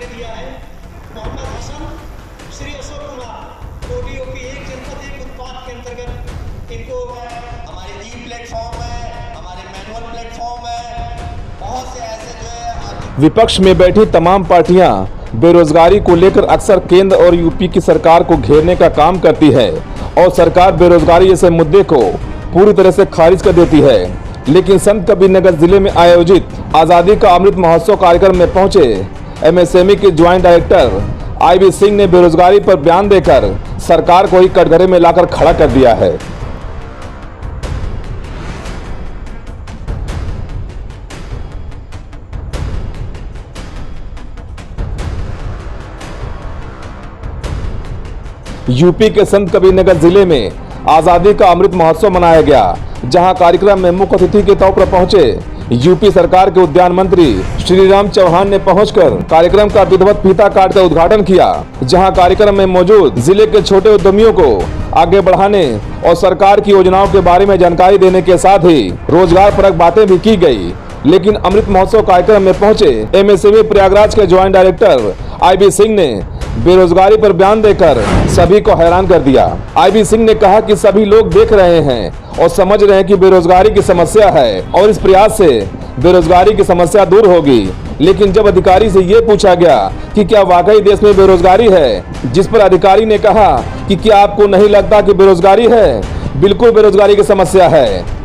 दिया है मोहम्मद हसन श्री अशोक कुमार कोटियों की एक जनपद एक उत्पाद के अंतर्गत इनको हमारे ई प्लेटफॉर्म है, हमारे मैनुअल प्लेटफॉर्म है, बहुत से ऐसे जो है। विपक्ष में बैठी तमाम पार्टियां बेरोजगारी को लेकर अक्सर केंद्र और यूपी की सरकार को घेरने का काम करती है और सरकार बेरोजगारी जैसे मुद्दे को पूरी तरह से खारिज कर देती है। लेकिन संत कबीरनगर जिले में आयोजित आजादी का अमृत महोत्सव कार्यक्रम में पहुंचे एमएसएमई के ज्वाइंट डायरेक्टर आईबी सिंह ने बेरोजगारी पर बयान देकर सरकार को ही कटघरे में लाकर खड़ा कर दिया है। यूपी के संत कबीरनगर जिले में आजादी का अमृत महोत्सव मनाया गया, जहां कार्यक्रम में मुख्य अतिथि के तौर पर पहुंचे यूपी सरकार के उद्यान मंत्री श्री राम चौहान ने पहुंचकर कार्यक्रम का विधिवत फीता काट कर उद्घाटन किया, जहां कार्यक्रम में मौजूद जिले के छोटे उद्यमियों को आगे बढ़ाने और सरकार की योजनाओं के बारे में जानकारी देने के साथ ही रोजगार परक बातें भी की गई। लेकिन अमृत महोत्सव कार्यक्रम में पहुंचे एमएसएमई प्रयागराज के ज्वाइंट डायरेक्टर आईबी सिंह ने बेरोजगारी पर बयान देकर सभी को हैरान कर दिया। आईबी सिंह ने कहा कि सभी लोग देख रहे हैं और समझ रहे हैं कि बेरोजगारी की समस्या है और इस प्रयास से बेरोजगारी की समस्या दूर होगी। लेकिन जब अधिकारी से ये पूछा गया कि क्या वाकई देश में बेरोजगारी है, जिस पर अधिकारी ने कहा कि क्या आपको नहीं लगता कि बेरोजगारी है? बिल्कुल बेरोजगारी की समस्या है।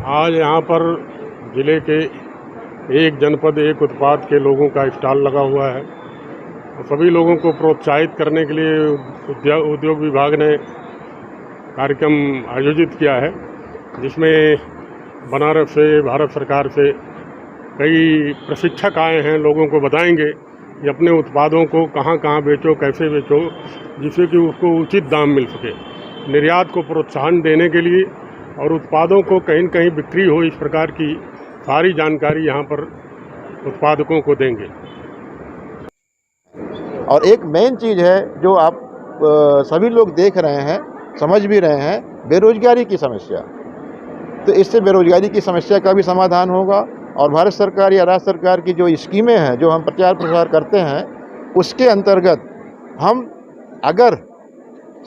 आज यहाँ पर ज़िले के एक जनपद एक उत्पाद के लोगों का स्टॉल लगा हुआ है और सभी लोगों को प्रोत्साहित करने के लिए उद्योग विभाग ने कार्यक्रम आयोजित किया है, जिसमें बनारस से भारत सरकार से कई प्रशिक्षक आए हैं। लोगों को बताएंगे कि अपने उत्पादों को कहाँ कहाँ बेचो, कैसे बेचो, जिससे कि उसको उचित दाम मिल सके। निर्यात को प्रोत्साहन देने के लिए और उत्पादों को कहीं न कहीं बिक्री हो, इस प्रकार की सारी जानकारी यहाँ पर उत्पादकों को देंगे। और एक मेन चीज़ है जो आप सभी लोग देख रहे हैं, समझ भी रहे हैं, बेरोजगारी की समस्या। तो इससे बेरोजगारी की समस्या का भी समाधान होगा और भारत सरकार या राज्य सरकार की जो स्कीमें हैं, जो हम प्रचार प्रसार करते हैं, उसके अंतर्गत हम अगर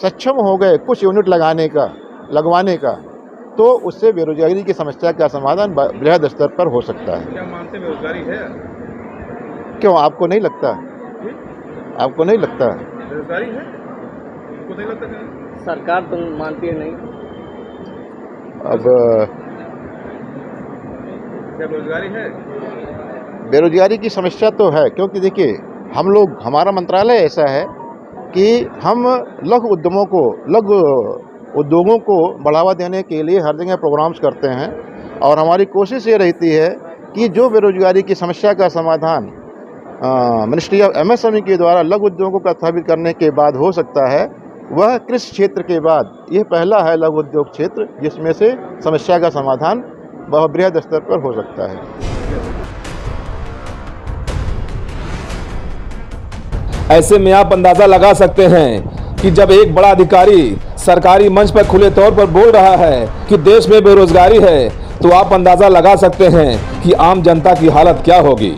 सक्षम हो गए कुछ यूनिट लगवाने का तो उससे बेरोजगारी की समस्या का समाधान बृहद स्तर पर हो सकता है। क्या मानते बेरोजगारी है? क्यों, आपको नहीं लगता? आपको नहीं लगता बेरोजगारी है? आपको नहीं लगता? सरकार तो मानती है नहीं। अब क्या बेरोजगारी है? बेरोजगारी की समस्या तो है, क्योंकि देखिए हमारा मंत्रालय ऐसा है कि हम लघु उद्योगों को बढ़ावा देने के लिए हर जगह प्रोग्राम्स करते हैं और हमारी कोशिश ये रहती है कि जो बेरोजगारी की समस्या का समाधान मिनिस्ट्री ऑफ एमएसएमई के द्वारा लघु उद्योगों को स्थापित करने के बाद हो सकता है, वह कृषि क्षेत्र के बाद यह पहला है लघु उद्योग क्षेत्र जिसमें से समस्या का समाधान वह बृहद स्तर पर हो सकता है। ऐसे में आप अंदाजा लगा सकते हैं कि जब एक बड़ा अधिकारी सरकारी मंच पर खुले तौर पर बोल रहा है कि देश में बेरोजगारी है, तो आप अंदाजा लगा सकते हैं कि आम जनता की हालत क्या होगी।